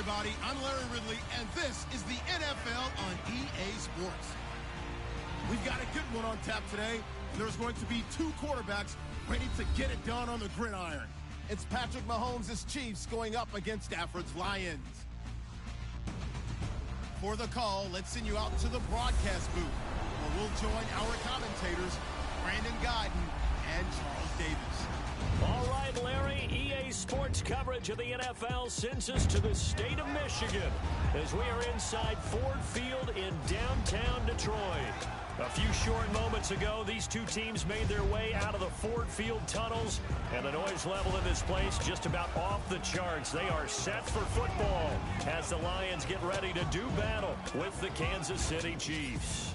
everybody. I'm Larry Ridley, and this is the NFL on EA Sports. We've got a good one on tap today. There's going to be two quarterbacks ready to get it done on the gridiron. It's Patrick Mahomes' Chiefs going up against Stafford's Lions. For the call, let's send you out to the broadcast booth, where we'll join our commentators, Brandon Guyton and Charles Davis. All right, Larry, EA Sports coverage of the NFL sends us to the state of Michigan as we are inside Ford Field in downtown Detroit. A few short moments ago, these two teams made their way out of the Ford Field tunnels, and the noise level in this place just about off the charts. They are set for football as the Lions get ready to do battle with the Kansas City Chiefs.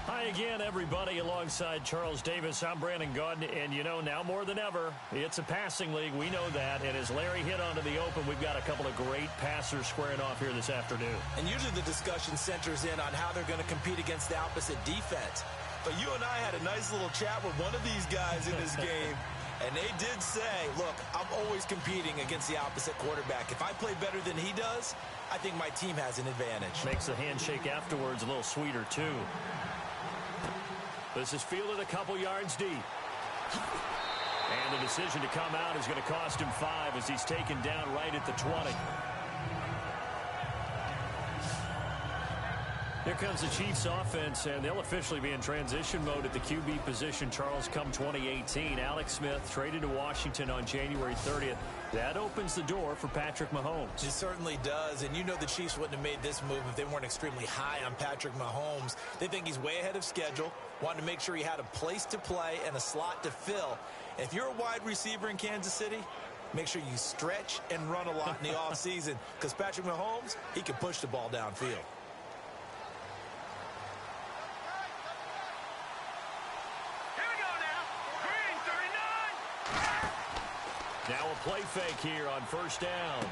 Hi again, everybody. Alongside Charles Davis, I'm Brandon Guyton, and you know, now more than ever, it's a passing league. We know that, and as Larry hit onto the open, we've got a couple of great passers squaring off here this afternoon. And usually the discussion centers in on how they're going to compete against the opposite defense. But you and I had a nice little chat with one of these guys in this game, and they did say, look, I'm always competing against the opposite quarterback. If I play better than he does, I think my team has an advantage. Makes the handshake afterwards a little sweeter, too. This is fielded a couple yards deep. And the decision to come out is going to cost him 5 as he's taken down right at the 20. Here comes the Chiefs offense, and they'll officially be in transition mode at the QB position, Charles, come 2018. Alex Smith traded to Washington on January 30th. That opens the door for Patrick Mahomes. It certainly does, and you know the Chiefs wouldn't have made this move if they weren't extremely high on Patrick Mahomes. They think he's way ahead of schedule, wanted to make sure he had a place to play and a slot to fill. And if you're a wide receiver in Kansas City, make sure you stretch and run a lot in the offseason, because Patrick Mahomes, he can push the ball downfield. Now a play fake here on first down.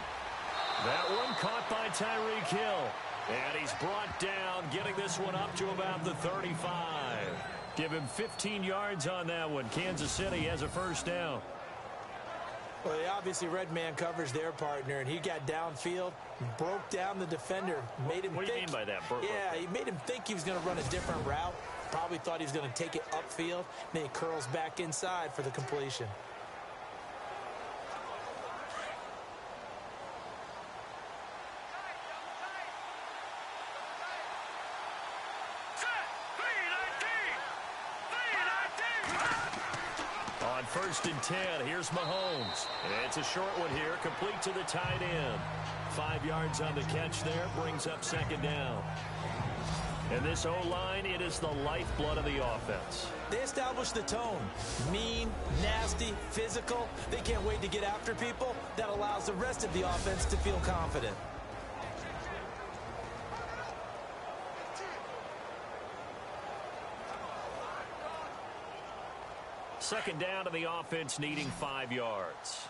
That one caught by Tyreek Hill. And he's brought down, getting this one up to about the 35. Give him 15 yards on that one. Kansas City has a first down. Well, they obviously red man covers their partner, and he got downfield, broke down the defender, made him What do you mean by that? He made him think he was going to run a different route. Probably thought he was going to take it upfield. Then he curls back inside for the completion. On 1st and 10, here's Mahomes. It's a short one here, complete to the tight end. 5 yards on the catch there, brings up second down. And this O-line, it is the lifeblood of the offense. They established the tone. Mean, nasty, physical. They can't wait to get after people. That allows the rest of the offense to feel confident. Second down to the offense, needing 5 yards.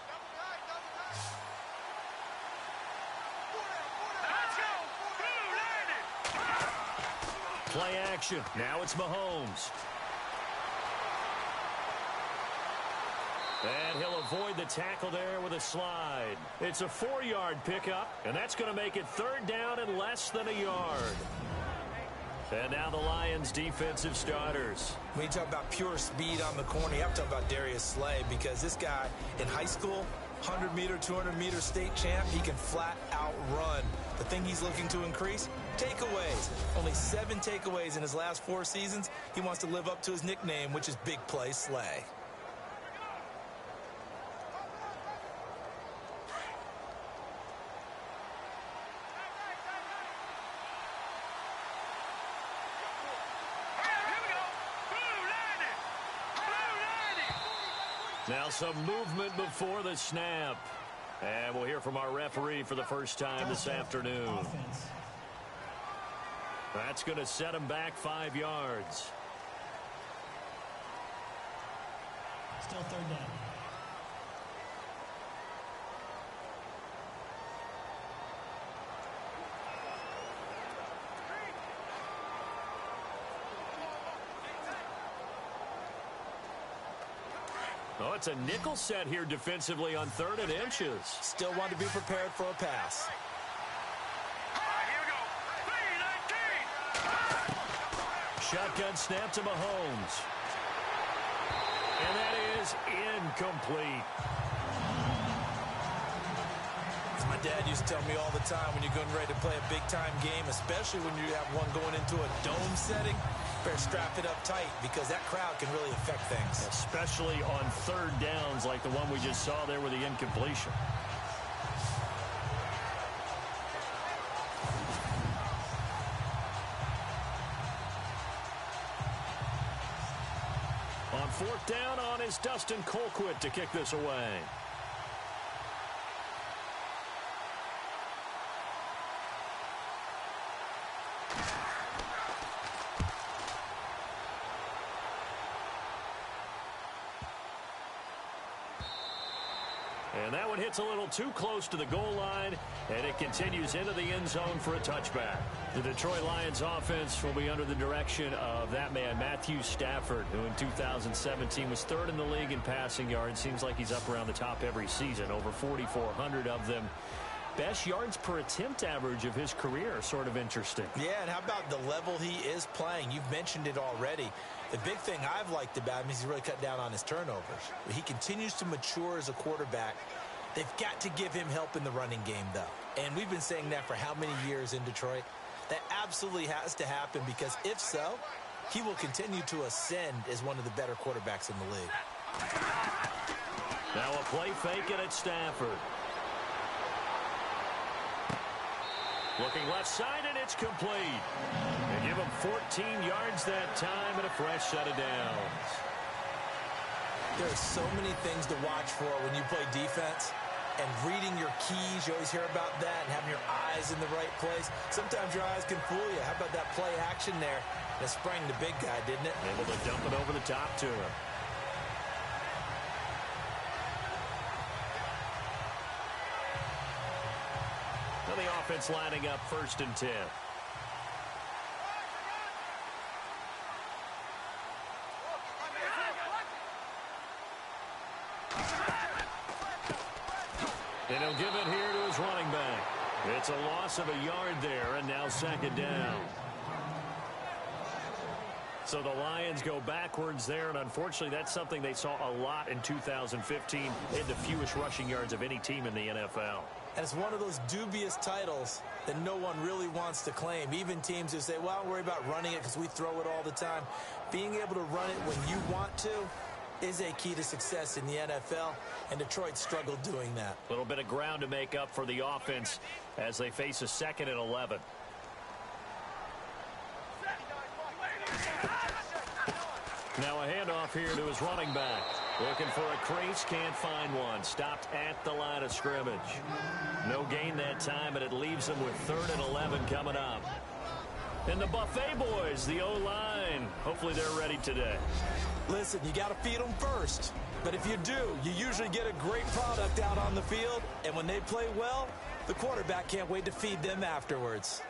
Play action. Now it's Mahomes. And he'll avoid the tackle there with a slide. It's a 4-yard pickup, and that's going to make it third down and less than a yard. And now the Lions' defensive starters. When you talk about pure speed on the corner, you have to talk about Darius Slay, because this guy in high school, 100-meter, 200-meter state champ, he can flat out run. The thing he's looking to increase, takeaways. Only 7 takeaways in his last 4 seasons. He wants to live up to his nickname, which is Big Play Slay. Now some movement before the snap. And we'll hear from our referee for the first time this afternoon. Offense. That's going to set him back 5 yards. Still third down. Oh, it's a nickel set here defensively on 3rd and inches. Still want to be prepared for a pass. Shotgun snap to Mahomes. And that is incomplete. As my dad used to tell me all the time, when you're getting ready to play a big-time game, especially when you have one going into a dome setting, better strap it up tight because that crowd can really affect things. Especially on 3rd downs like the one we just saw there with the incompletion. On 4th down on is Dustin Colquitt to kick this away. And that one hits a little too close to the goal line, and it continues into the end zone for a touchback. The Detroit Lions offense will be under the direction of that man, Matthew Stafford, who in 2017 was 3rd in the league in passing yards. Seems like he's up around the top every season, over 4,400 of them. Best yards per attempt average of his career, sort of interesting. Yeah, and how about the level he is playing? You've mentioned it already. The big thing I've liked about him is he's really cut down on his turnovers. He continues to mature as a quarterback. They've got to give him help in the running game, though. And we've been saying that for how many years in Detroit? That absolutely has to happen because if so, he will continue to ascend as one of the better quarterbacks in the league. Now a play fake it at Stafford. Looking left side, and it's complete. They give him 14 yards that time and a fresh set of downs. There are so many things to watch for when you play defense. And reading your keys, you always hear about that, and having your eyes in the right place. Sometimes your eyes can fool you. How about that play action there? That sprang the big guy, didn't it? Able to dump it over the top to him. The offense lining up 1st and 10. And he'll give it here to his running back. It's a loss of a yard there, and now 2nd down. So the Lions go backwards there, and unfortunately that's something they saw a lot in 2015. They had the fewest rushing yards of any team in the NFL. And it's one of those dubious titles that no one really wants to claim. Even teams who say, well, don't worry about running it because we throw it all the time. Being able to run it when you want to is a key to success in the NFL, and Detroit struggled doing that. A little bit of ground to make up for the offense as they face a 2nd and 11. Now a handoff here to his running back. Looking for a crease, can't find one. Stopped at the line of scrimmage. No gain that time, and it leaves him with 3rd and 11 coming up. And the Buffet boys, the O-line, hopefully they're ready today. Listen, you got to feed them first. But if you do, you usually get a great product out on the field. And when they play well, the quarterback can't wait to feed them afterwards.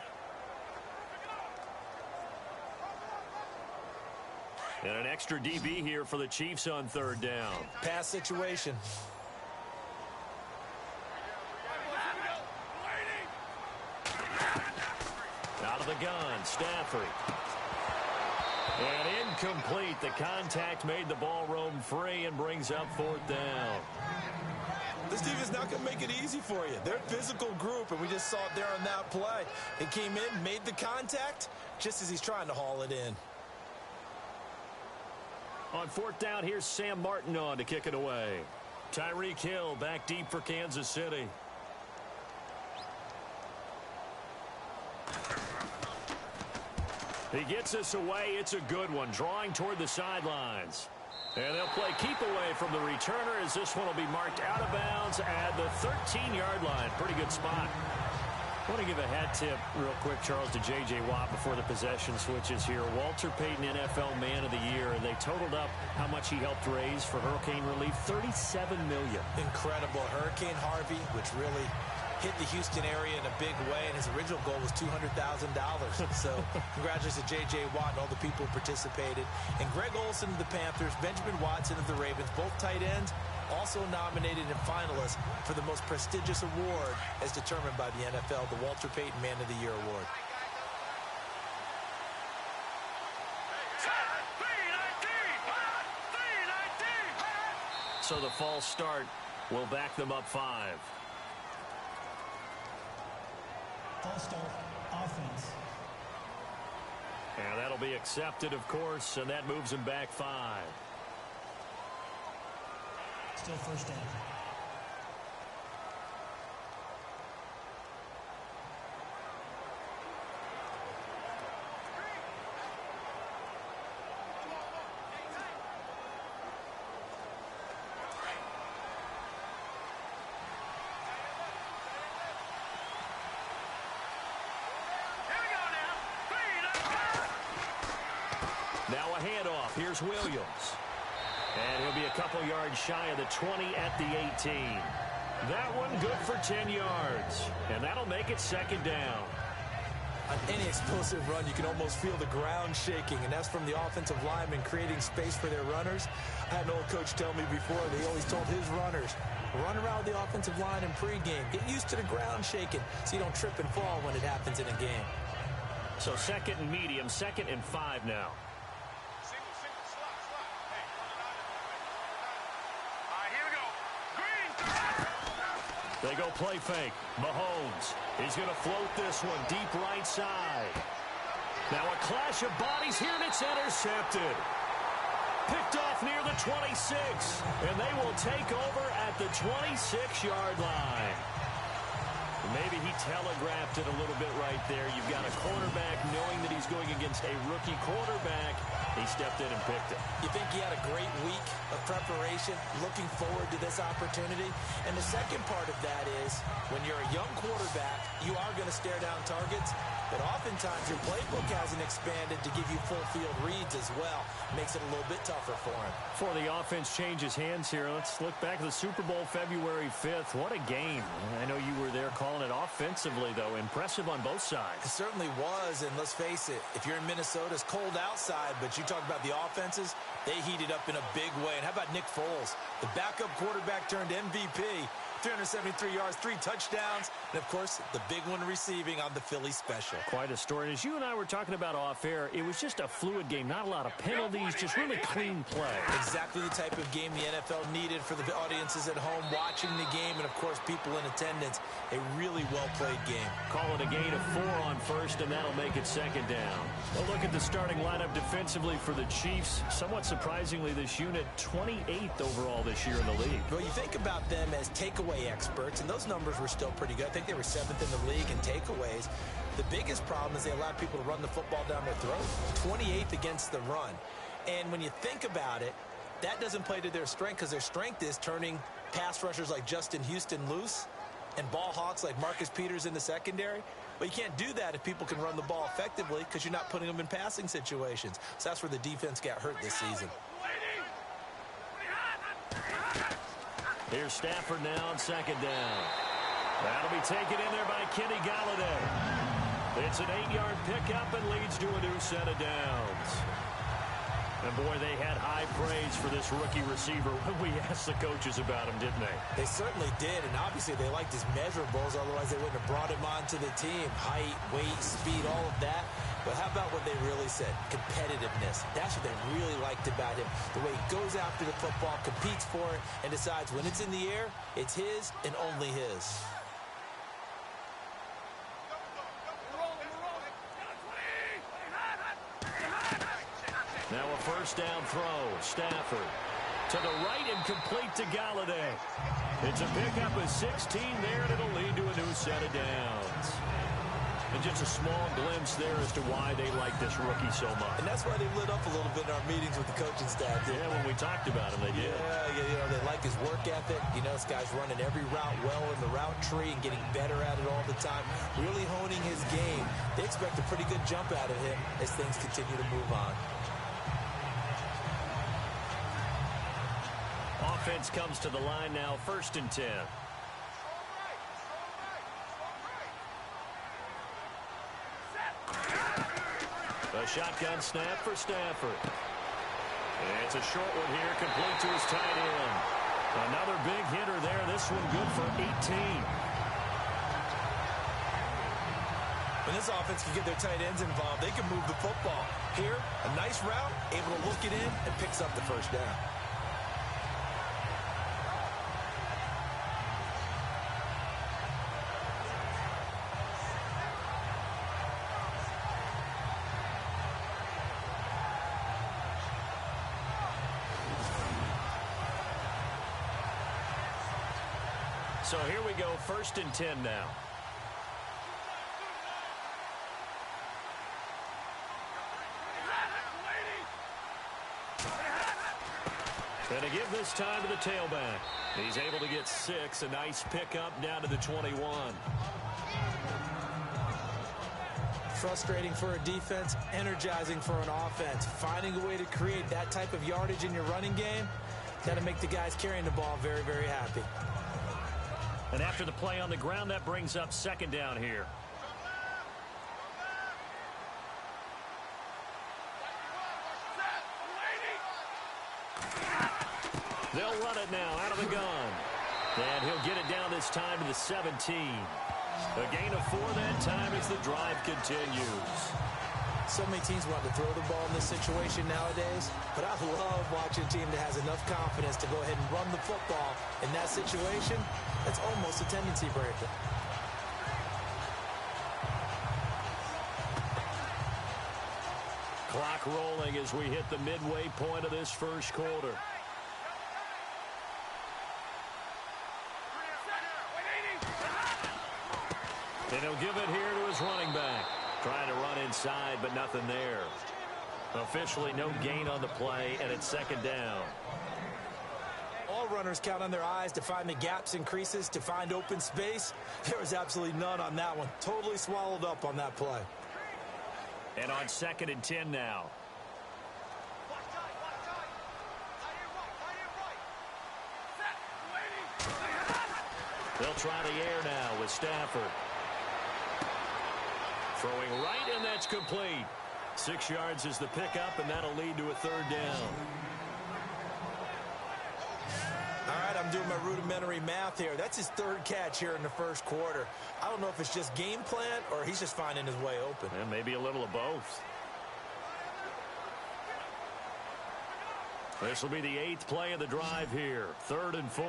And an extra DB here for the Chiefs on 3rd down. Pass situation. Out of the gun, Stafford. And incomplete. The contact made the ball roam free and brings up 4th down. This defense not going to make it easy for you. They're a physical group, and we just saw it there on that play. He came in, made the contact, just as he's trying to haul it in. On 4th down, here's Sam Martin on to kick it away. Tyreek Hill back deep for Kansas City. He gets this away. It's a good one. Drawing toward the sidelines. And they'll play keep away from the returner as this one will be marked out of bounds at the 13-yard line. Pretty good spot. I want to give a hat tip real quick, Charles, to J.J. Watt before the possession switches here. Walter Payton, NFL Man of the Year. They totaled up how much he helped raise for hurricane relief, $37 million. Incredible. Hurricane Harvey, which really hit the Houston area in a big way, and his original goal was $200,000. So congratulations to J.J. Watt and all the people who participated. And Greg Olsen of the Panthers, Benjamin Watson of the Ravens, both tight ends, also nominated and finalists for the most prestigious award as determined by the NFL, the Walter Payton Man of the Year Award. So the false start will back them up 5. False start, offense. And that'll be accepted, of course, and that moves them back 5. Still first down. Now a handoff. Here's Williams. And he'll be a couple yards shy of the 20 at the 18. That one good for 10 yards. And that'll make it second down. On any explosive run, you can almost feel the ground shaking, and that's from the offensive linemen creating space for their runners. I had an old coach tell me before, they always told his runners, run around the offensive line in pregame. Get used to the ground shaking so you don't trip and fall when it happens in a game. So second and medium, 2nd and 5 now. They go play fake. Mahomes. He's going to float this one deep right side. Now a clash of bodies here, and it's intercepted. Picked off near the 26. And they will take over at the 26-yard line. Maybe he telegraphed it a little bit right there. You've got a quarterback knowing that he's going against a rookie quarterback. He stepped in and picked it. You think he had a great week of preparation, looking forward to this opportunity? And the second part of that is, when you're a young quarterback, you are going to stare down targets, but oftentimes your playbook hasn't expanded to give you full field reads as well. Makes it a little bit tougher for him. Before the offense changes hands here, let's look back at the Super Bowl February 5th. What a game. I know you were there calling it offensively, though. Impressive on both sides. It certainly was, and let's face it, if you're in Minnesota, it's cold outside, but you talk about the offenses, they heated up in a big way. And how about Nick Foles, the backup quarterback turned MVP, 373 yards, 3 touchdowns, and, of course, the big one receiving on the Philly special. Quite a story. And as you and I were talking about off air, it was just a fluid game. Not a lot of penalties, just really clean play. Exactly the type of game the NFL needed for the audiences at home watching the game and, of course, people in attendance. A really well-played game. Call it a gain of 4 on first, and that'll make it second down. A look at the starting lineup defensively for the Chiefs. Somewhat surprisingly, this unit 28th overall this year in the league. Well, you think about them as takeaway experts, and those numbers were still pretty good. I think they were 7th in the league in takeaways. The biggest problem is they allowed people to run the football down their throat. 28th against the run. And when you think about it, that doesn't play to their strength, because their strength is turning pass rushers like Justin Houston loose and ball hawks like Marcus Peters in the secondary. But you can't do that if people can run the ball effectively, because you're not putting them in passing situations. So that's where the defense got hurt this season. Here's Stafford now on second down. That'll be taken in there by Kenny Galladay. It's an 8-yard pickup and leads to a new set of downs. And, boy, they had high praise for this rookie receiver when we asked the coaches about him, didn't they? They certainly did, and obviously they liked his measurables, otherwise they wouldn't have brought him onto the team. Height, weight, speed, all of that. But how about what they really said? Competitiveness. That's what they really liked about him. The way he goes after the football, competes for it, and decides when it's in the air, it's his and only his. Now a first down throw. Stafford to the right and complete to Galladay. It's a pickup of 16 there, and it'll lead to a new set of downs. And just a small glimpse there as to why they like this rookie so much. And that's why they lit up a little bit in our meetings with the coaching staff. Yeah, when we talked about him, they did. Yeah, they like his work ethic. You know, this guy's running every route well in the route tree and getting better at it all the time. Really honing his game. They expect a pretty good jump out of him as things continue to move on. Offense comes to the line now, 1st and 10. A shotgun snap for Stafford. It's a short one here, complete to his tight end. Another big hitter there. This one good for 18. When this offense can get their tight ends involved, they can move the football. Here, a nice route, able to look it in, and picks up the first down. So here we go, 1st and 10 now. And to give this time to the tailback. He's able to get 6. A nice pickup down to the 21. Frustrating for a defense, energizing for an offense. Finding a way to create that type of yardage in your running game, got to make the guys carrying the ball very, very happy. And after the play on the ground, that brings up 2nd down here. They'll run it now out of the gun. And he'll get it down this time to the 17. A gain of 4 that time as the drive continues. So many teams want to throw the ball in this situation nowadays, but I love watching a team that has enough confidence to go ahead and run the football. In that situation, that's almost a tendency breaker. Clock rolling as we hit the midway point of this first quarter. And he'll give it here to his running back. Trying to run inside, but nothing there. Officially no gain on the play, and it's 2nd down. All runners count on their eyes to find the gaps and creases, to find open space. There was absolutely none on that one. Totally swallowed up on that play. And on 2nd and 10 now. They'll try the air now with Stafford. Throwing right, and that's complete. 6 yards is the pickup, and that'll lead to a 3rd down. All right, I'm doing my rudimentary math here. That's his 3rd catch here in the first quarter. I don't know if it's just game plan or he's just finding his way open. And maybe a little of both. This will be the 8th play of the drive here. 3rd and 4.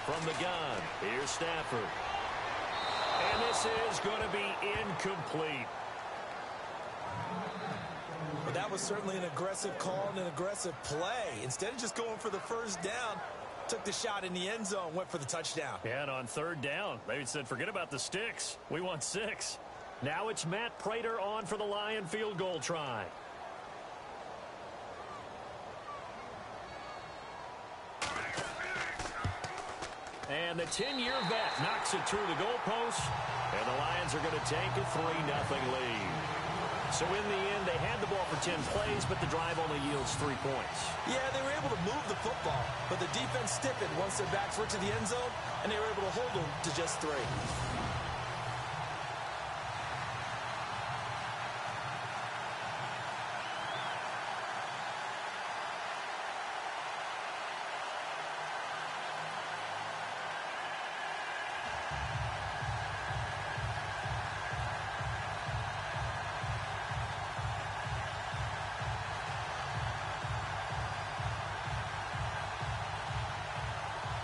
From the gun, here's Stafford. And this is going to be incomplete. Well, that was certainly an aggressive call and an aggressive play. Instead of just going for the first down, took the shot in the end zone, went for the touchdown. Yeah, and on 3rd down, they said, forget about the sticks. We want 6. Now it's Matt Prater on for the Lion field goal try. And the 10-year vet knocks it through the goalpost, and the Lions are going to take a 3-0 lead. So in the end, they had the ball for 10 plays, but the drive only yields 3 points. Yeah, they were able to move the football, but the defense stiffened once their backs were to the end zone, and they were able to hold them to just 3.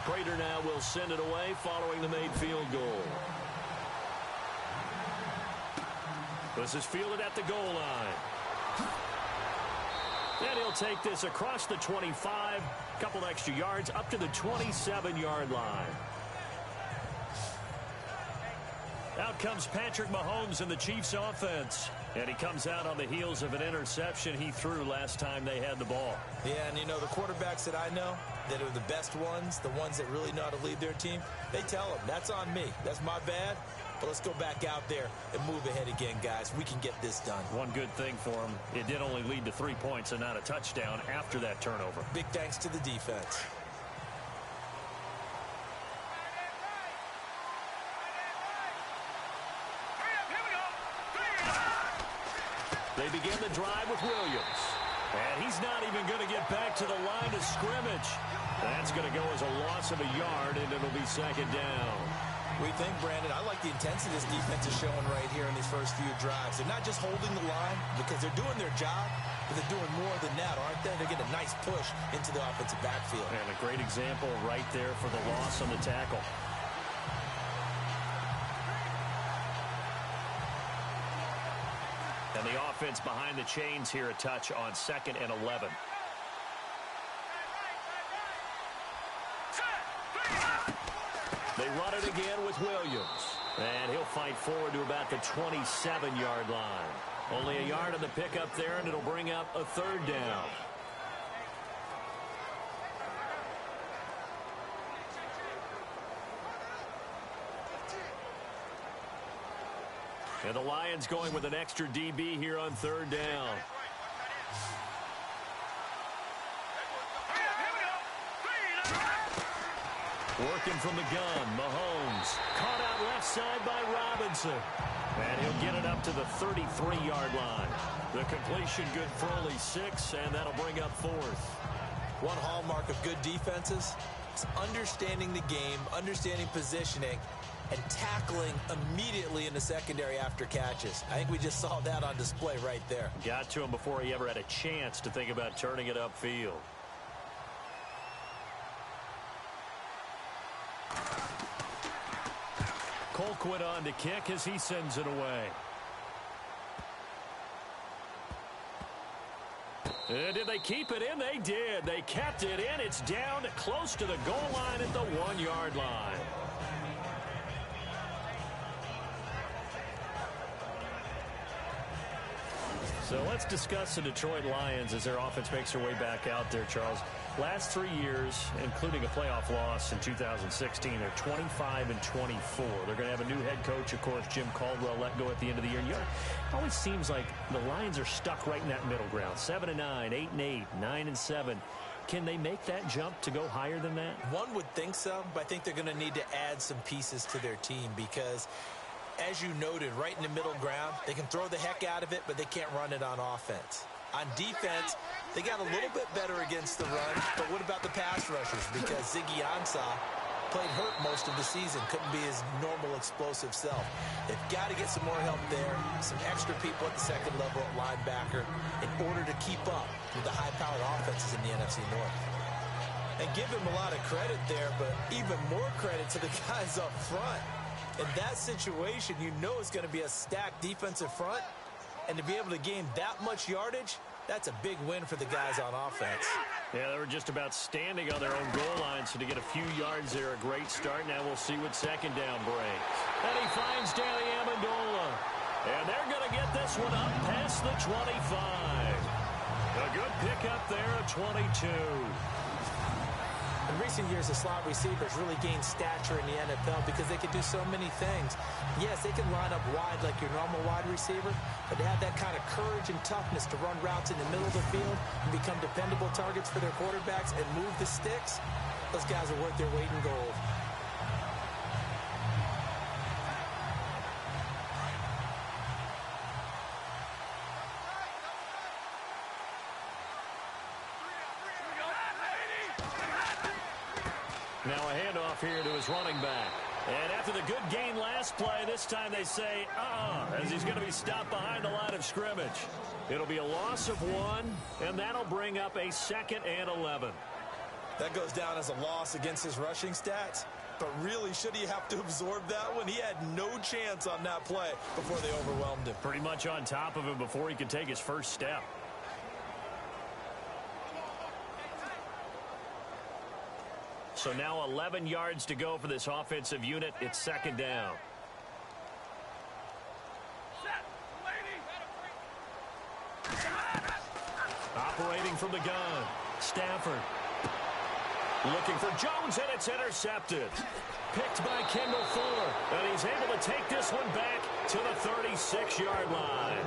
Prater now will send it away following the made field goal. This is fielded at the goal line. And he'll take this across the 25, couple extra yards up to the 27-yard line. Out comes Patrick Mahomes in the Chiefs offense. And he comes out on the heels of an interception he threw last time they had the ball. Yeah, and you know, the quarterbacks that I know that are the best ones, the ones that really know how to lead their team, they tell them, that's on me. That's my bad. But let's go back out there and move ahead again, guys. We can get this done. One good thing for him, it did only lead to 3 points and not a touchdown after that turnover. Big thanks to the defense. They begin the drive with Williams. And he's not even going to get back to the line of scrimmage. That's going to go as a loss of a yard, and it'll be second down. We think, Brandon, I like the intensity this defense is showing right here in these first few drives. They're not just holding the line because they're doing their job, but they're doing more than that, aren't they? They're getting a nice push into the offensive backfield. And a great example right there for the loss on the tackle. And the offense behind the chains here, a touch on 2nd and 11. They run it again with Williams. And he'll fight forward to about the 27-yard line. Only a yard on the pickup there, and it'll bring up a 3rd down. And the Lions going with an extra DB here on 3rd down. Working from the gun, Mahomes. Caught out left side by Robinson. And he'll get it up to the 33-yard line. The completion good for only 6, and that'll bring up 4th. One hallmark of good defenses is understanding the game, understanding positioning, and tackling immediately in the secondary after catches. I think we just saw that on display right there. Got to him before he ever had a chance to think about turning it upfield. Colquitt on to kick as he sends it away. Did they keep it in? They did. They kept it in. It's down close to the goal line at the 1-yard line. So let's discuss the Detroit Lions as their offense makes their way back out there, Charles. Last 3 years, including a playoff loss in 2016, they're 25 and 24. They're going to have a new head coach, of course, Jim Caldwell, let go at the end of the year. And it always seems like the Lions are stuck right in that middle ground. 7 and 9, 8 and 8, 9 and 7. Can they make that jump to go higher than that? One would think so, but I think they're going to need to add some pieces to their team because, as you noted, right in the middle ground, they can throw the heck out of it, but they can't run it on offense. On defense, they got a little bit better against the run, but what about the pass rushers? Because Ziggy Ansah played hurt most of the season, couldn't be his normal explosive self. They've got to get some more help there, some extra people at the second level at linebacker in order to keep up with the high-powered offenses in the NFC North. And give him a lot of credit there, but even more credit to the guys up front. In that situation, you know it's going to be a stacked defensive front, and to be able to gain that much yardage, that's a big win for the guys on offense. Yeah, they were just about standing on their own goal line, so to get a few yards there, a great start. Now we'll see what second down brings. And he finds Danny Amendola. And they're going to get this one up past the 25. A good pickup there at 22. In recent years, the slot receivers really gained stature in the NFL because they could do so many things. Yes, they can line up wide like your normal wide receiver, but they have that kind of courage and toughness to run routes in the middle of the field and become dependable targets for their quarterbacks and move the sticks. Those guys are worth their weight in gold. Now a handoff here to his running back. And after the good gain last play, this time they say, as he's going to be stopped behind the line of scrimmage. It'll be a loss of 1, and that'll bring up a 2nd and 11. That goes down as a loss against his rushing stats. But really, should he have to absorb that one? He had no chance on that play before they overwhelmed him. Pretty much on top of him before he could take his first step. So now 11 yards to go for this offensive unit. It's second down. Operating from the gun. Stafford. Looking for Jones, and it's intercepted. Picked by Kendall Fuller. And he's able to take this one back to the 36-yard line.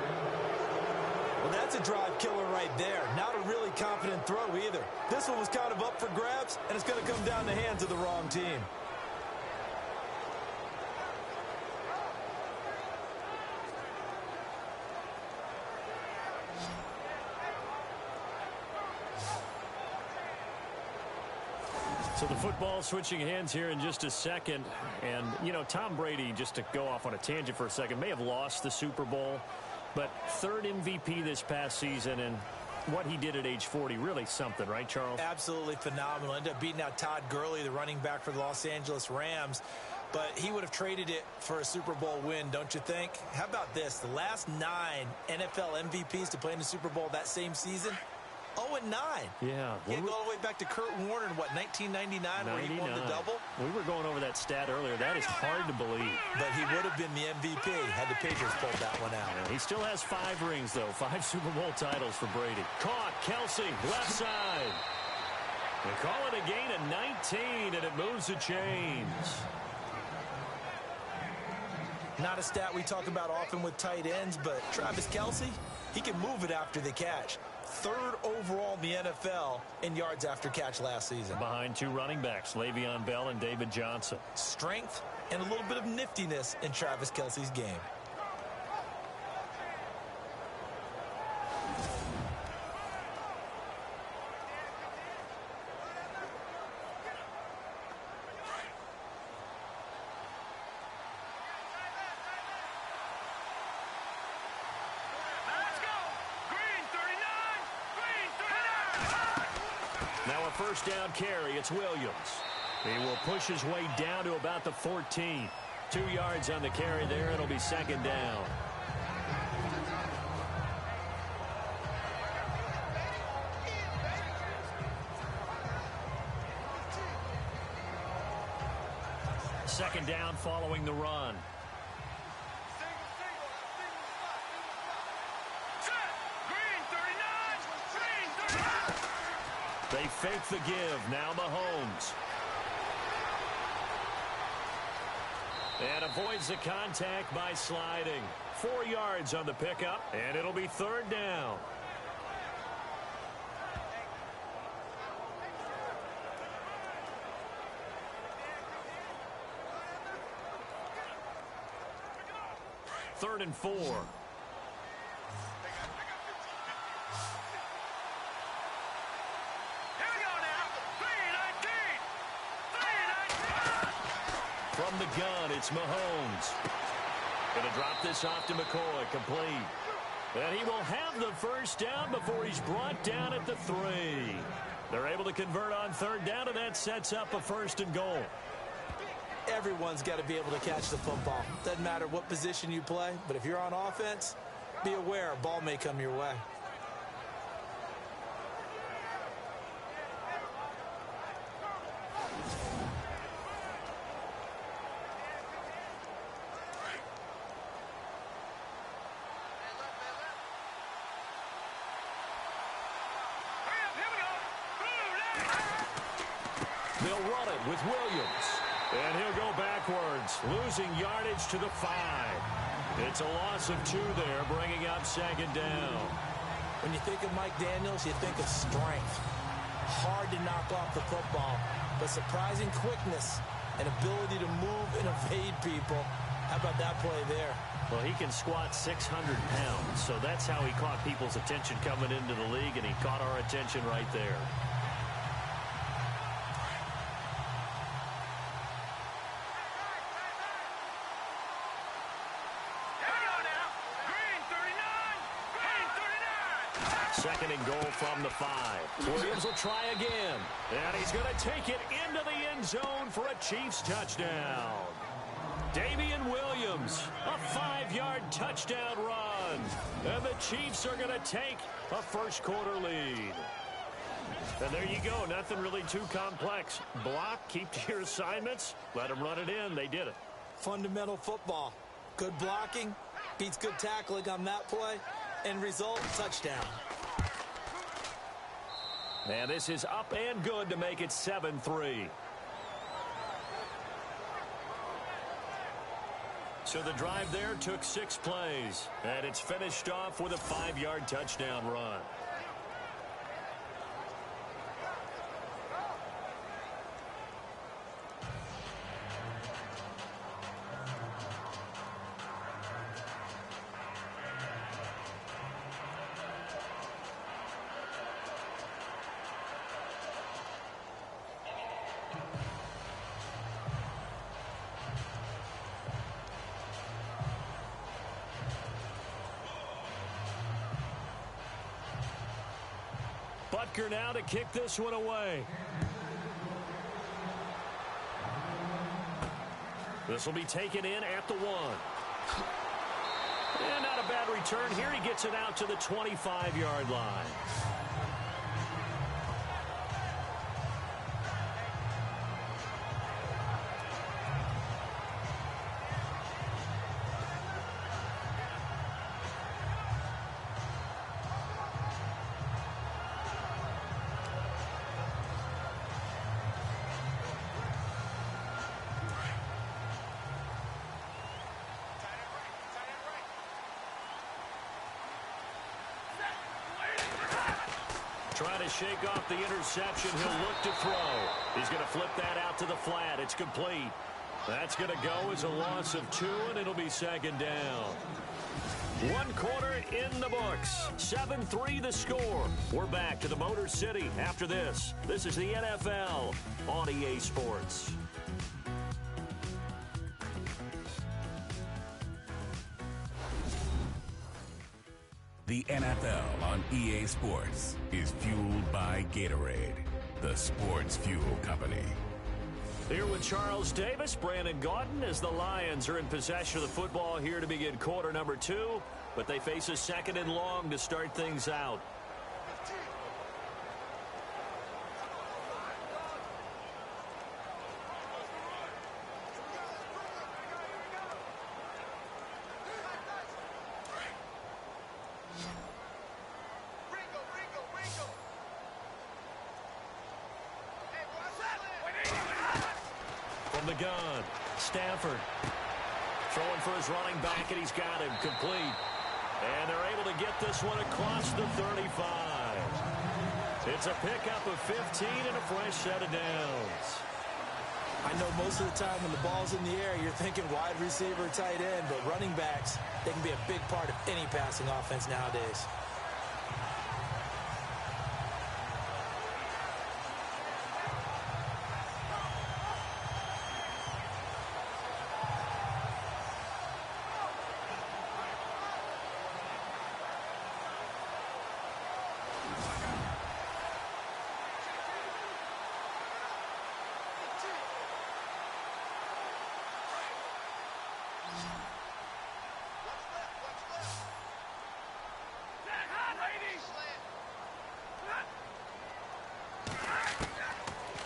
Well, that's a drive killer right there. Not a really confident throw either. This one was kind of up for grabs, and it's going to come down the hands of the wrong team. So the football switching hands here in just a second. And, you know, Tom Brady, just to go off on a tangent for a second, may have lost the Super Bowl. But third MVP this past season, and what he did at age 40, really something, right, Charles? Absolutely phenomenal. Ended up beating out Todd Gurley, the running back for the Los Angeles Rams. But he would have traded it for a Super Bowl win, don't you think? How about this? The last 9 NFL MVPs to play in the Super Bowl that same season, 0-9. Yeah. You go all the way back to Kurt Warner in, what, 1999, where he won the double? We were going over that stat earlier. That is hard to believe. But he would have been the MVP had the Patriots pulled that one out. Yeah, he still has 5 rings, though. 5 Super Bowl titles for Brady. Caught. Kelsey, left side. They call it a gain of 19, and it moves the chains. Not a stat we talk about often with tight ends, but Travis Kelsey, he can move it after the catch. 3rd overall in the NFL in yards after catch last season. Behind 2 running backs, Le'Veon Bell and David Johnson. Strength and a little bit of niftiness in Travis Kelsey's game. Now a first down carry. It's Williams. He will push his way down to about the 14. 2 yards on the carry there. It'll be second down. Second down following the run. They fake the give. Now Mahomes. And avoids the contact by sliding. 4 yards on the pickup, and it'll be third down. Third and 4. From the gun, it's Mahomes. Going to drop this off to McCoy, complete. And he will have the first down before he's brought down at the 3. They're able to convert on third down, and that sets up a first and goal. Everyone's got to be able to catch the football. Doesn't matter what position you play, but if you're on offense, be aware a ball may come your way. They'll run it with Williams. And he'll go backwards, losing yardage to the 5. It's a loss of 2 there, bringing up second down. When you think of Mike Daniels, you think of strength. Hard to knock off the football, but surprising quickness and ability to move and evade people. How about that play there? Well, he can squat 600 pounds, so that's how he caught people's attention coming into the league, and he caught our attention right there. Second and goal from the 5. Williams will try again. And he's going to take it into the end zone for a Chiefs touchdown. Damian Williams, a 5-yard touchdown run. And the Chiefs are going to take a first quarter lead. And there you go. Nothing really too complex. Block, keep to your assignments, let them run it in. They did it. Fundamental football. Good blocking, beats good tackling on that play. End result, touchdown. And this is up and good to make it 7-3. So the drive there took 6 plays, and it's finished off with a 5-yard touchdown run. Butker now to kick this one away. This will be taken in at the 1. And not a bad return here. He gets it out to the 25-yard line. Trying to shake off the interception. He'll look to throw. He's going to flip that out to the flat. It's complete. That's going to go as a loss of 2, and it'll be second down. 1 quarter in the books. 7-3 the score. We're back to the Motor City after this. This is the NFL on EA Sports. The NFL on EA Sports is fueled by Gatorade, the sports fuel company. Here with Charles Davis, Brandon Gaudin, as the Lions are in possession of the football here to begin quarter number 2, but they face a 2nd and long to start things out. The gun, Stafford throwing for his running back, and he's got him complete. And they're able to get this one across the 35. It's a pickup of 15 and a fresh set of downs. I know most of the time when the ball's in the air, you're thinking wide receiver, tight end, but running backs, they can be a big part of any passing offense nowadays.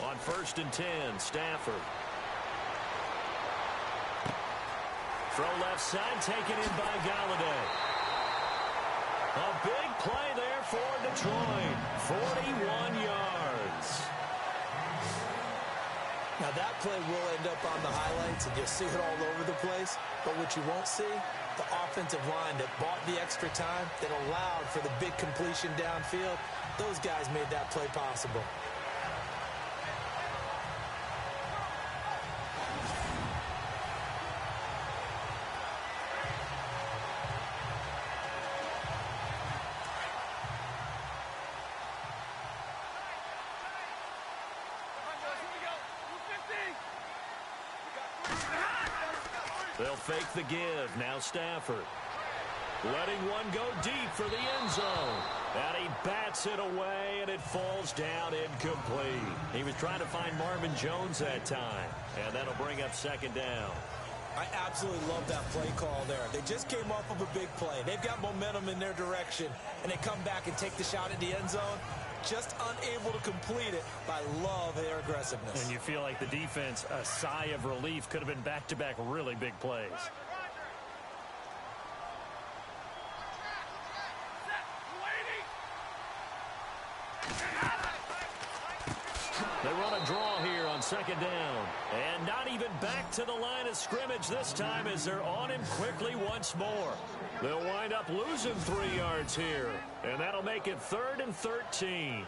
On 1st and 10, Stafford. Throw left side, taken in by Galladay. A big play there for Detroit. 41 yards. Now that play will end up on the highlights, and you'll see it all over the place. But what you won't see, the offensive line that bought the extra time, that allowed for the big completion downfield, those guys made that play possible. They'll fake the give. Now Stafford. Letting one go deep for the end zone. And he bats it away, and it falls down incomplete. He was trying to find Marvin Jones that time. And that'll bring up second down. I absolutely love that play call there. They just came off of a big play. They've got momentum in their direction, and they come back and take the shot at the end zone. Just unable to complete it, but I love their aggressiveness. And you feel like the defense, a sigh of relief, could have been back-to-back really big plays. They run a draw here on second down. And not even back to the line of scrimmage this time as they're on him quickly once more. They'll wind up losing 3 yards here. And that'll make it 3rd and 13.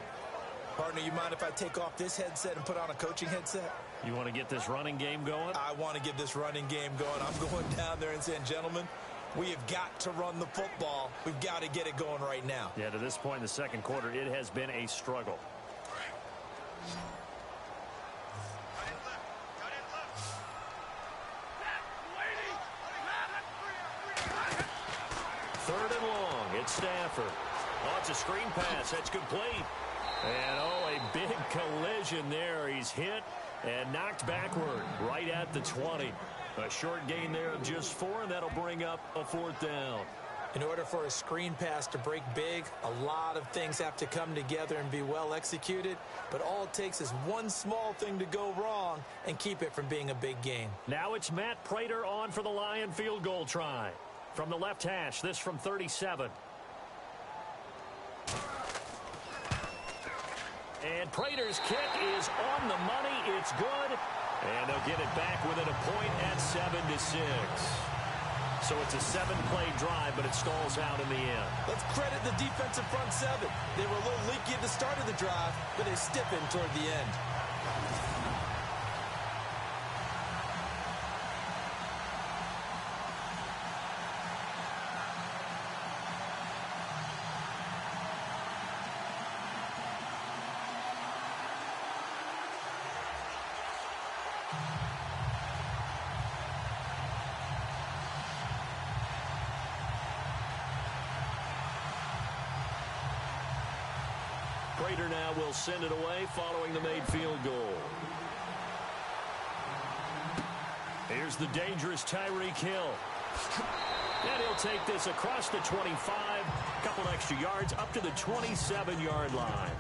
Partner, you mind if I take off this headset and put on a coaching headset? You want to get this running game going? I want to get this running game going. I'm going down there and saying, gentlemen, we have got to run the football. We've got to get it going right now. Yeah, to this point in the second quarter, it has been a struggle. Third and long. It's Stafford. Oh, it's a screen pass. That's complete. And, oh, a big collision there. He's hit and knocked backward right at the 20. A short gain there of just 4, and that'll bring up a 4th down. In order for a screen pass to break big, a lot of things have to come together and be well executed. But all it takes is one small thing to go wrong and keep it from being a big gain. Now it's Matt Prater on for the Lion field goal try. From the left hash, this from 37. And Prater's kick is on the money. It's good. And they'll get it back within a point at 7-6. So it's a 7-play drive, but it stalls out in the end. Let's credit the defensive front 7. They were a little leaky at the start of the drive, but they stiffened toward the end. Prater now will send it away following the made field goal. Here's the dangerous Tyreek Hill. And he'll take this across the 25, a couple extra yards up to the 27-yard line.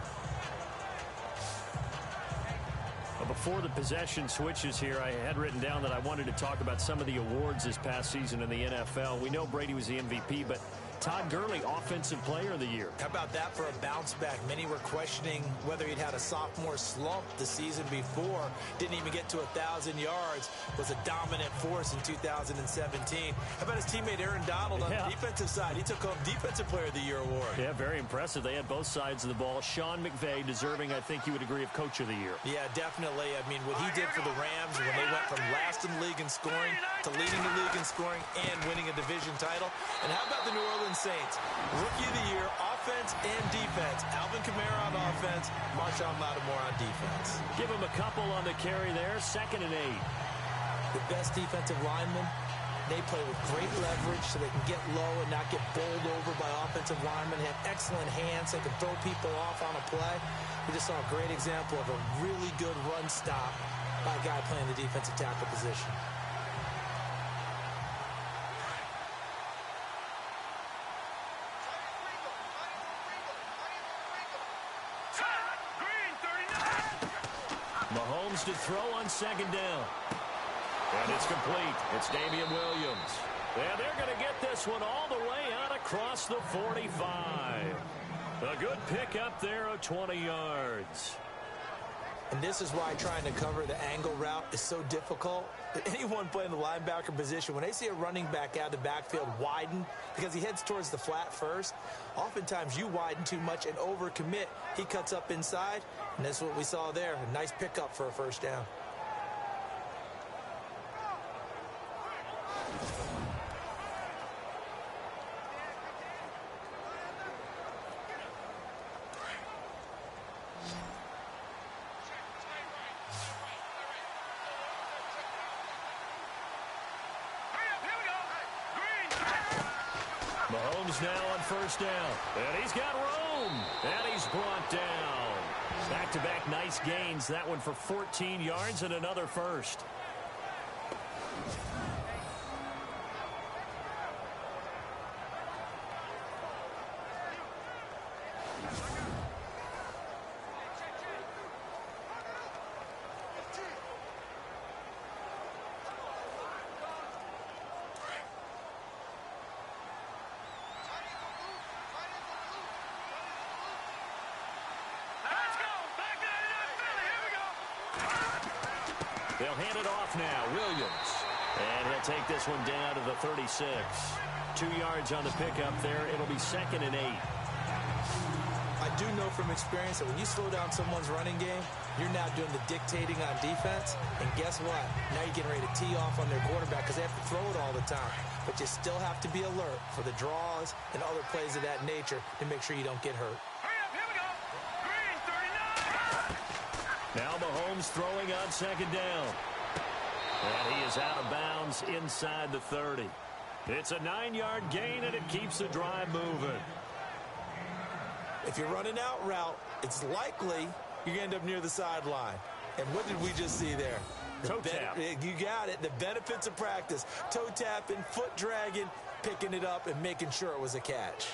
Before the possession switches here, I had written down that I wanted to talk about some of the awards this past season in the NFL. We know Brady was the MVP, but Todd Gurley, Offensive Player of the Year. How about that for a bounce back? Many were questioning whether he'd had a sophomore slump the season before. Didn't even get to 1,000 yards. Was a dominant force in 2017. How about his teammate Aaron Donald on the defensive side? He took home Defensive Player of the Year award. Yeah, very impressive. They had both sides of the ball. Sean McVay deserving, I think you would agree, of Coach of the Year. Yeah, definitely. I mean, what he did for the Rams when they went from last in the league in scoring to leading the league in scoring and winning a division title. And how about the New Orleans Saints? Rookie of the Year, offense and defense. Alvin Kamara on offense, Marshawn Lattimore on defense. Give him a couple on the carry there, 2nd and 8. The best defensive linemen, they play with great leverage so they can get low and not get bowled over by offensive linemen. They have excellent hands. They can throw people off on a play. We just saw a great example of a really good run stop by a guy playing the defensive tackle position. Mahomes to throw on 2nd down. And it's complete. It's Damian Williams. And they're going to get this one all the way out across the 45. A good pickup there of 20 yards. And this is why trying to cover the angle route is so difficult. Anyone playing the linebacker position, when they see a running back out of the backfield widen because he heads towards the flat first, oftentimes you widen too much and overcommit. He cuts up inside, and that's what we saw there. A nice pickup for a 1st down. Mahomes now on 1st down. And he's got room. And he's brought down. Back-to-back nice gains. That one for 14 yards and another 1st. They'll hand it off now. Williams. And he'll take this one down to the 36. 2 yards on the pickup there. It'll be 2nd and 8. I do know from experience that when you slow down someone's running game, you're now doing the dictating on defense. And guess what? Now you're getting ready to tee off on their quarterback because they have to throw it all the time. But you still have to be alert for the draws and other plays of that nature to make sure you don't get hurt. Now Mahomes throwing on 2nd down. And he is out of bounds inside the 30. It's a 9-yard gain, and it keeps the drive moving. If you're running out route, it's likely you're going to end up near the sideline. And what did we just see there? Toe tap. You got it. The benefits of practice. Toe tapping, foot dragging, picking it up, and making sure it was a catch.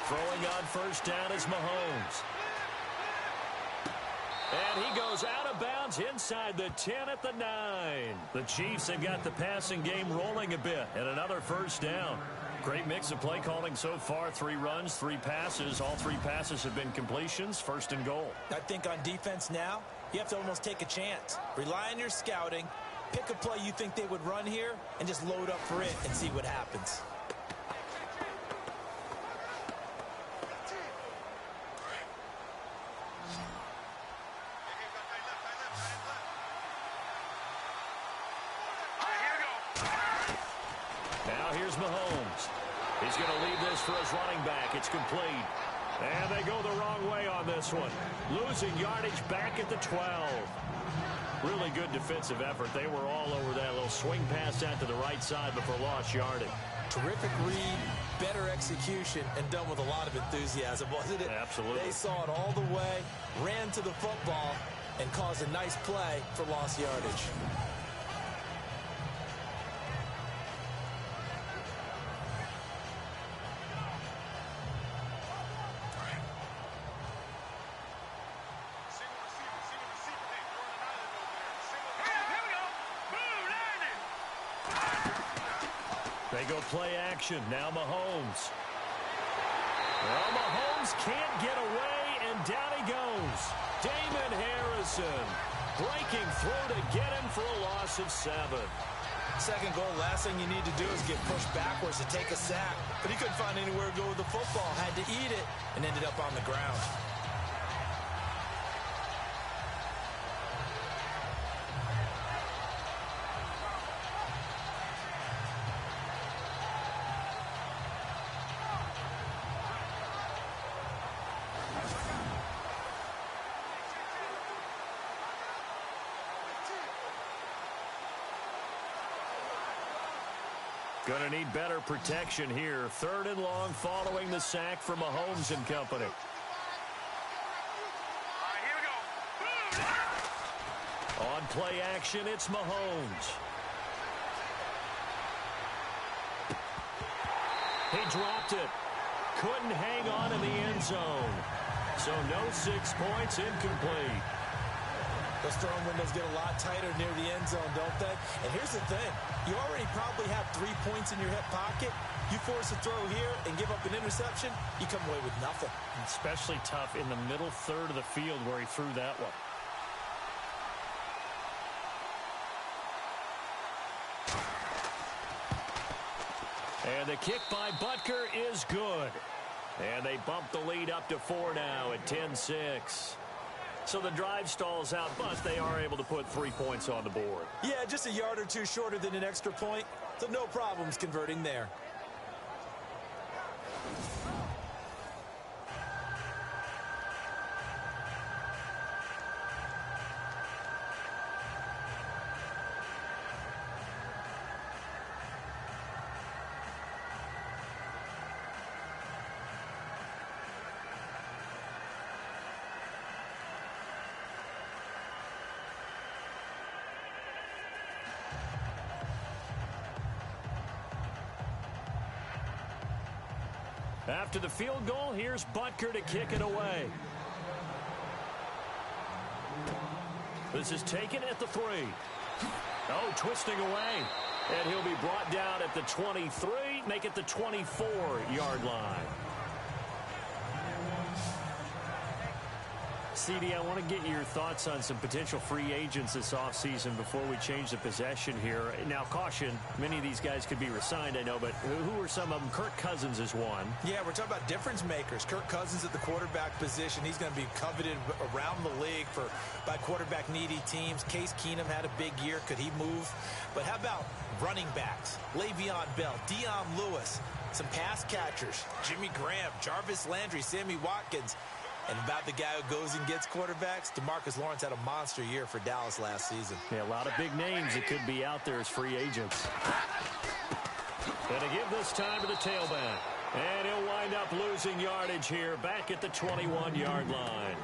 Throwing on first down is Mahomes. And he goes out of bounds inside the 10 at the 9. The Chiefs have got the passing game rolling a bit, and another first down. Great mix of play calling so far. 3 runs, 3 passes. All 3 passes have been completions. First and goal. I think on defense now, you have to almost take a chance. Rely on your scouting. Pick a play you think they would run here, and just load up for it and see what happens. Mahomes. He's going to leave this for his running back. It's complete. And they go the wrong way on this one. Losing yardage back at the 12. Really good defensive effort. They were all over that little swing pass out to the right side before lost yardage. Terrific read, better execution, and done with a lot of enthusiasm, wasn't it? Absolutely. They saw it all the way, ran to the football, and caused a nice play for lost yardage. They go play action. Now Mahomes. Well, Mahomes can't get away, and down he goes. Damon Harrison breaking through to get him for a loss of 7. Second goal, last thing you need to do is get pushed backwards to take a sack. But he couldn't find anywhere to go with the football. Had to eat it and ended up on the ground. Going to need better protection here. 3rd and long following the sack from Mahomes and company. On play action, it's Mahomes. He dropped it. Couldn't hang on in the end zone. So no 6 points, incomplete. Those throwing windows get a lot tighter near the end zone, don't they? And here's the thing. You already probably have 3 points in your hip pocket. You force a throw here and give up an interception, you come away with nothing. Especially tough in the middle third of the field where he threw that one. And the kick by Butker is good. And they bump the lead up to 4 now at 10-6. So the drive stalls out, but they are able to put 3 points on the board. Yeah, just a yard or two shorter than an extra point, so no problems converting there. After the field goal, here's Butker to kick it away. This is taken at the 3. Oh, twisting away. And he'll be brought down at the 23, make it the 24-yard line. CD, I want to get your thoughts on some potential free agents this offseason before we change the possession here. Now, caution, many of these guys could be re-signed, I know, but who are some of them? Kirk Cousins is one. Yeah, we're talking about difference makers. Kirk Cousins at the quarterback position. He's going to be coveted around the league by quarterback-needy teams. Case Keenum had a big year. Could he move? But how about running backs? Le'Veon Bell, Dion Lewis, some pass catchers, Jimmy Graham, Jarvis Landry, Sammy Watkins. And about the guy who goes and gets quarterbacks, DeMarcus Lawrence had a monster year for Dallas last season. Yeah, a lot of big names that could be out there as free agents. Going to give this time to the tailback. And he'll wind up losing yardage here back at the 21-yard line.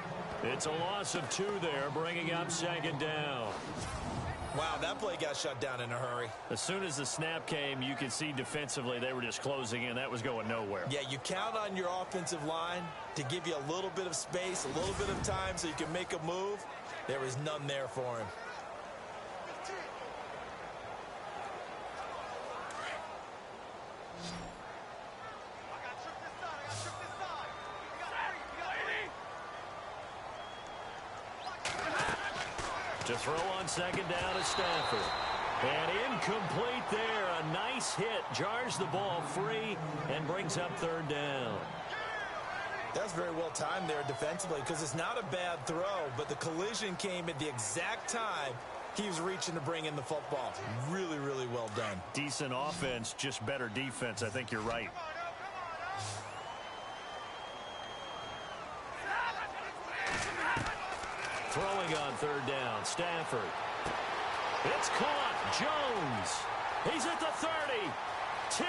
It's a loss of 2 there, bringing up second down. Wow, that play got shut down in a hurry. As soon as the snap came, you could see defensively they were just closing in. That was going nowhere. Yeah, you count on your offensive line to give you a little bit of space, a little bit of time so you can make a move. There was none there for him. To throw on second down is Stafford. And incomplete there. A nice hit. Jars the ball free and brings up third down. That's very well timed there defensively because it's not a bad throw, but the collision came at the exact time he was reaching to bring in the football. Really, really well done. Decent offense, just better defense. I think you're right. Throwing on third down, Stafford. It's caught. Jones. He's at the 30. 10.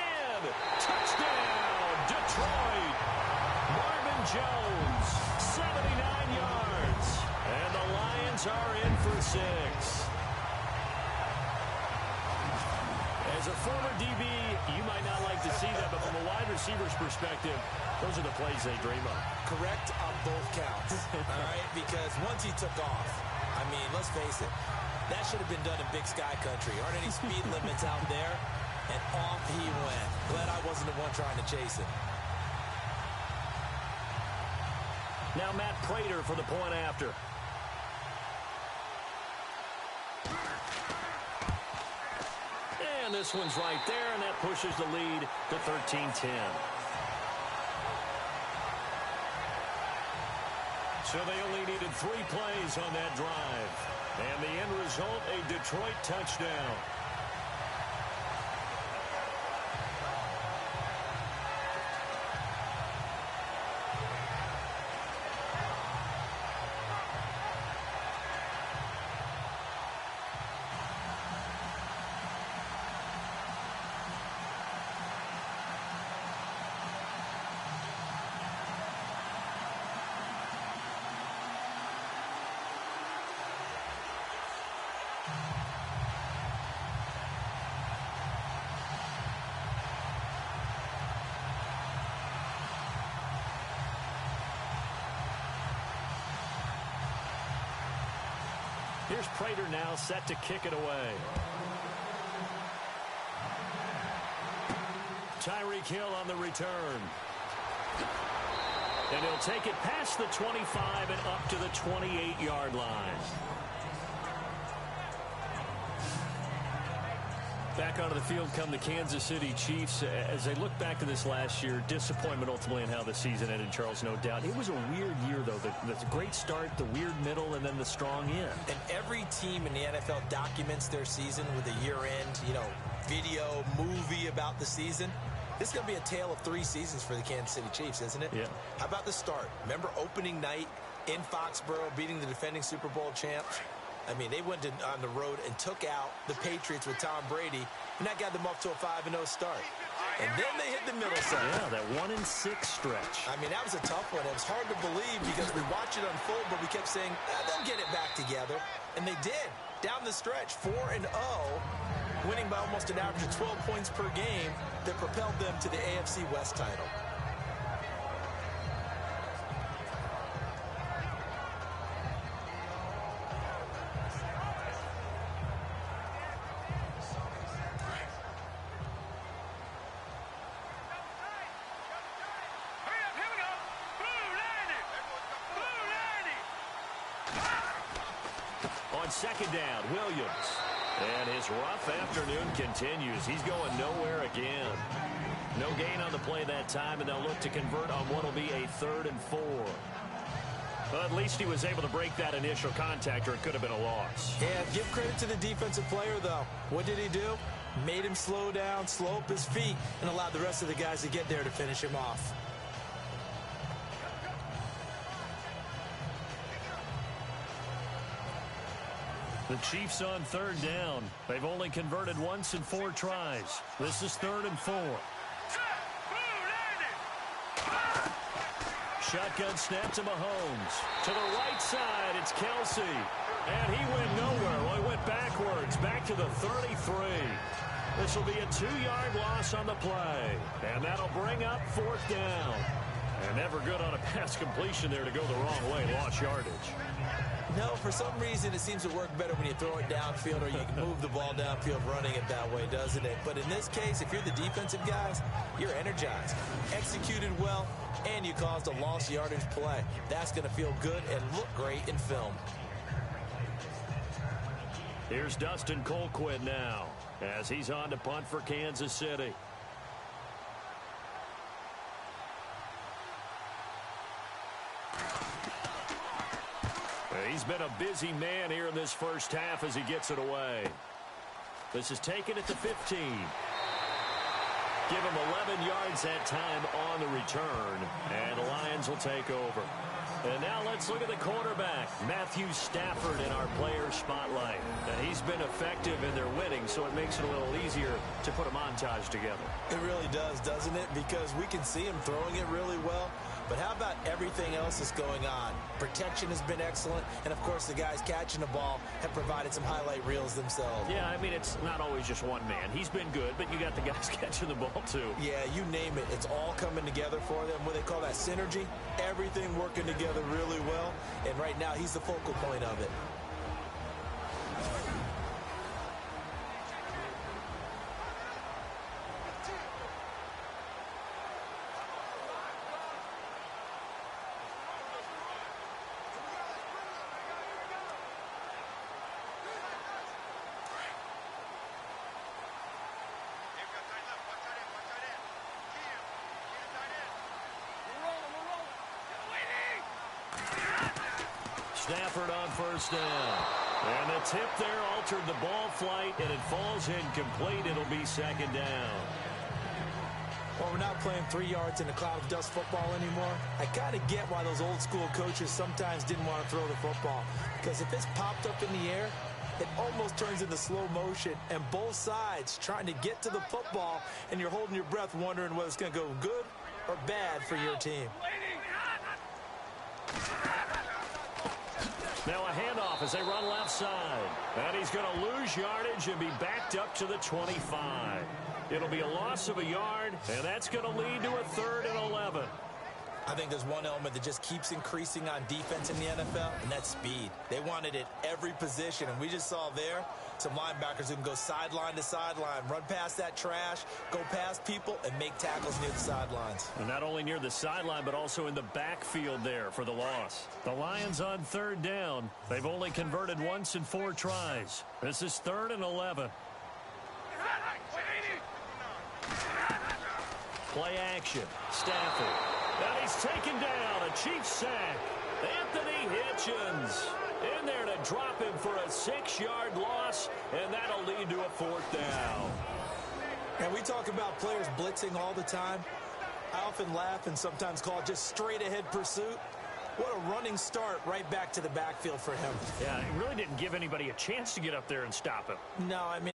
Touchdown, Detroit. Marvin Jones, 79 yards. And the Lions are in for 6. As a former DB, you might not like to see that, but from a wide receiver's perspective, those are the plays they dream of. Correct on both counts, all right? Because once he took off, I mean, let's face it, that should have been done in Big Sky Country. Aren't any speed limits out there? And off he went. Glad I wasn't the one trying to chase him. Now Matt Prater for the point after. And this one's right there, and that pushes the lead to 13-10. So they only needed 3 plays on that drive. And the end result, a Detroit touchdown. Here's Prater now set to kick it away. Tyreek Hill on the return. And he'll take it past the 25 and up to the 28-yard line. Back onto the field come the Kansas City Chiefs. As they look back to this last year, disappointment ultimately in how the season ended, Charles, no doubt. It was a weird year, though. The great start, the weird middle, and then the strong end. And every team in the NFL documents their season with a year-end, video, movie about the season. This is going to be a tale of 3 seasons for the Kansas City Chiefs, isn't it? Yeah. How about the start? Remember opening night in Foxborough, beating the defending Super Bowl champs? I mean, they went on the road and took out the Patriots with Tom Brady, and that got them up to a 5-0 start. And then they hit the middle side. Yeah, that 1-6 stretch. I mean, that was a tough one. It was hard to believe because we watched it unfold, but we kept saying, they'll get it back together. And they did. Down the stretch, 4-0, winning by almost an average of 12 points per game that propelled them to the AFC West title. Second down, Williams. And his rough afternoon continues. He's going nowhere again. No gain on the play that time, and they'll look to convert on what will be a 3rd and 4. But at least he was able to break that initial contact, or it could have been a loss. Yeah, give credit to the defensive player, though. What did he do? Made him slow down, slow up his feet, and allowed the rest of the guys to get there to finish him off. The Chiefs on third down. They've only converted once in 4 tries. This is 3rd and 4. Shotgun snap to Mahomes. To the right side, it's Kelsey. And he went nowhere. Well, he went backwards, back to the 33. This will be a 2-yard loss on the play. And that'll bring up 4th down. And never good on a pass completion there to go the wrong way. Lost yardage. No, for some reason it seems to work better when you throw it downfield or you can move the ball downfield running it that way, doesn't it? But in this case, if you're the defensive guys, you're energized, executed well, and you caused a lost yardage play. That's going to feel good and look great in film. Here's Dustin Colquitt now as he's on to punt for Kansas City. He's been a busy man here in this first half as he gets it away. This is taken at the 15. Give him 11 yards that time on the return, and the Lions will take over. And now let's look at the quarterback, Matthew Stafford, in our player spotlight. And he's been effective in their winning, so it makes it a little easier to put a montage together. It really does, doesn't it? Because we can see him throwing it really well. But how about everything else that's going on? Protection has been excellent, and of course the guys catching the ball have provided some highlight reels themselves. Yeah, I mean, it's not always just one man. He's been good, but you got the guys catching the ball too. Yeah, you name it. It's all coming together for them. What they call that synergy. Everything working together really well, and right now he's the focal point of it. Stafford on first down. And the tip there altered the ball flight, and it falls incomplete. It'll be 2nd down. Well, we're not playing 3 yards in a cloud of dust football anymore. I kind of get why those old school coaches sometimes didn't want to throw the football. Because if it's popped up in the air, it almost turns into slow motion, and both sides trying to get to the football, and you're holding your breath wondering whether it's going to go good or bad for your team. Now a handoff as they run left side. And he's going to lose yardage and be backed up to the 25. It'll be a loss of a yard, and that's going to lead to a 3rd and 11. I think there's one element that just keeps increasing on defense in the NFL, and that's speed. They want it at every position, and we just saw there some linebackers who can go sideline to sideline, run past that trash, go past people, and make tackles near the sidelines. And not only near the sideline, but also in the backfield there for the loss. The Lions on 3rd down. They've only converted once in 4 tries. This is 3rd and 11. Play action. Stafford. And he's taken down. A Chiefs sack. Anthony Hitchens in there to drop him for a 6-yard loss, and that'll lead to a 4th down. And we talk about players blitzing all the time. I often laugh and sometimes call it just straight-ahead pursuit. What a running start right back to the backfield for him. Yeah, it really didn't give anybody a chance to get up there and stop him. No, I mean,